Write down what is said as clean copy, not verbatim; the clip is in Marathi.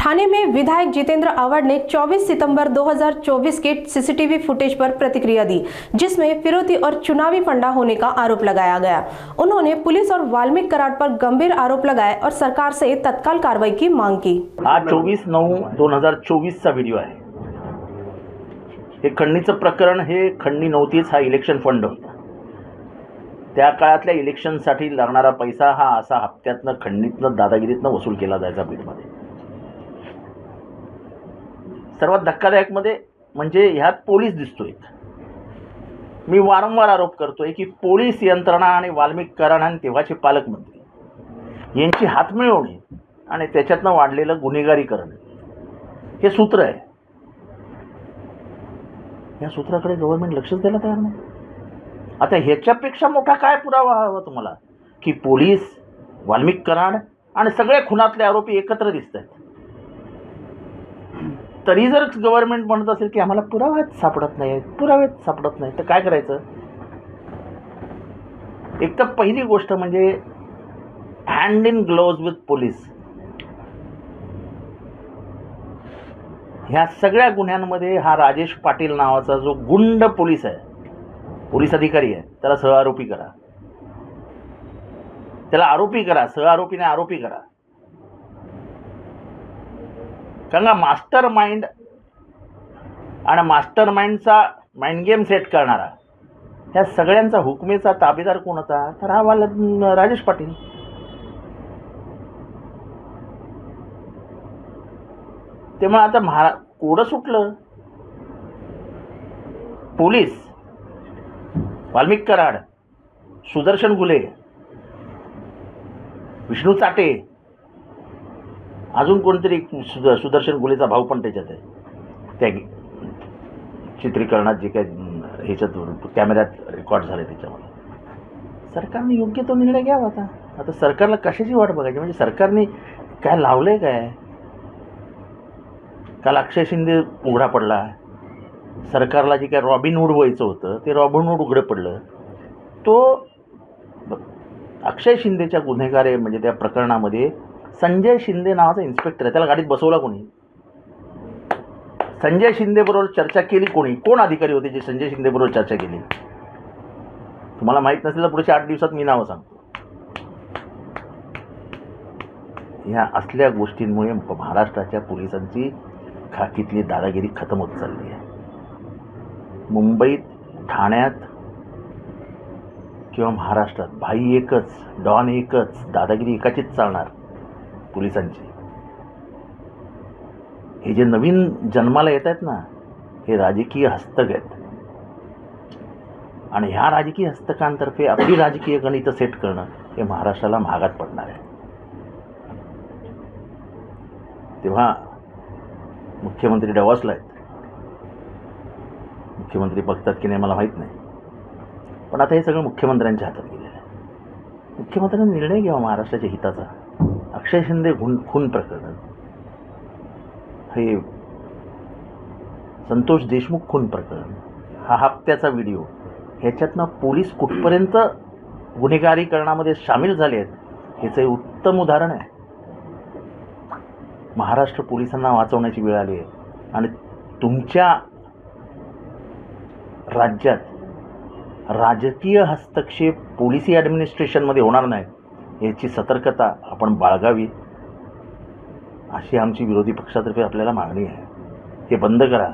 ठाणे में विधायक जितेंद्र आव्हाड ने 24 सितंबर 2024 के सीसीटीवी फुटेज पर प्रतिक्रिया दी, जिसमें फिरौती और चुनावी फंडा होने का आरोप लगाया गया। उन्होंने पुलिस और वाल्मीकि कराड पर गंभीर आरोप लगाए और सरकार से तत्काल कार्रवाई की मांग की। हा 24/9/2024 चा व्हिडिओ आहे। हे खंडणीचं प्रकरण हे खंडणी नव्हतीच, हा इलेक्शन फंड होता। त्या काळातल्या इलेक्शनसाठी लागणारा पैसा हा असा हप्त्यातनं खंडणीतनं दादागिरीतनं वसूल केला जायचा बीडमध्ये। सर्वात धक्कादायक म्हणजे ह्यात पोलीस दिसतोय। मी वारंवार आरोप करतोय की पोलीस यंत्रणा आणि वाल्मीकि कराड आणि तेव्हाचे पालकमंत्री यांची हातमिळवणी आणि त्याच्यातनं वाढलेलं गुन्हेगारीकरण हे सूत्र आहे। या सूत्राकडे गव्हर्नमेंट लक्षच द्यायला तयार नाही। आता ह्याच्यापेक्षा मोठा काय पुरावा हवा तुम्हाला की पोलीस, वाल्मीकि कराड आणि सगळे खुनातले आरोपी एकत्र दिसतात, तरी जर गव्हर्नमेंट म्हणत असेल की आम्हाला पुरावेच सापडत नाही, तर काय करायचं? एक तर पहिली गोष्ट म्हणजे hand in gloves with police. ह्या सगळ्या गुन्ह्यांमध्ये हा राजेश पाटील नावाचा जो गुंड पोलीस आहे, पोलीस अधिकारी आहे, त्याला सहआरोपी करा, त्याला आरोपी करा, सहआरोपीने आरोपी करा। कारण मास्टर माइंड आणि मास्टर माइंडचा माइंड गेम सेट करणारा ह्या सगळ्यांचा हुकमेचा ताबेदार कोण होता? तर हा राजेश पाटील। तेव्हा आता कोडं सुटलं। पोलीस, वाल्मीकि कराड, सुदर्शन गुले, विष्णू चाटे, अजून कोणतरी सुदर्शन गुलेचा भाऊ पण त्याच्यात आहे, त्या चित्रीकरणात जे काय ह्याच्यात कॅमेऱ्यात रेकॉर्ड झाले त्याच्यामध्ये सरकारने योग्य तो निर्णय घ्यावा। आता सरकारला कशाची वाट बघायची? म्हणजे सरकारने काय लावलंय काय? काल अक्षय शिंदे उघडा पडला। सरकारला जे काय रॉबिनहूड व्हायचं होतं ते रॉबिनहूड उघडं पडलं। तो अक्षय शिंदेच्या गुन्हेगार म्हणजे त्या प्रकरणामध्ये संजय शिंदे नावाचा इन्स्पेक्टर आहे, त्याला गाडीत बसवला कोणी? संजय शिंदे बरोबर चर्चा केली कोणी? कोण अधिकारी होते जे संजय शिंदे बरोबर चर्चा केली? तुम्हाला माहित नसेल तर पुढच्या 8 दिवसात मी नावं सांगतो। ह्या असल्या गोष्टींमुळे महाराष्ट्राच्या पोलिसांची खाकीतली दादागिरी खतम होत चालली आहे। मुंबईत, ठाण्यात किंवा महाराष्ट्रात भाई एकच, डॉन एकच, दादागिरी एकाचीच चालणार पोलिसांची। हे जे नवीन जन्माला येत आहेत ना, हे राजकीय हस्तक आहेत आणि ह्या राजकीय हस्तकांतर्फे आपली राजकीय गणितं सेट करणं हे महाराष्ट्राला महागात पडणार आहे। तेव्हा मुख्यमंत्री डवासला आहेत, मुख्यमंत्री बघतात की नाही मला माहीत नाही, पण आता हे सगळं मुख्यमंत्र्यांच्या हातात गेलेलं आहे। मुख्यमंत्र्यांनी निर्णय घ्यावा महाराष्ट्राच्या हिताचा। अक्षय शिंदे खून प्रकरण, हे संतोष देशमुख खून प्रकरण, हा हप्त्याचा व्हिडिओ, ह्याच्यातनं पोलीस कुठपर्यंत गुन्हेगारीकरणामध्ये सामील झाले आहेत ह्याचं उत्तम उदाहरण आहे। महाराष्ट्र पोलिसांना वाचवण्याची वेळ आली आहे आणि तुमच्या राज्यात राजकीय हस्तक्षेप पोलिसी ॲडमिनिस्ट्रेशनमध्ये होणार नाही याची सतर्कता आपण बाळगावी, अशी आमची विरोधी पक्षातर्फे आपल्याला मागणी आहे। हे बंद करा।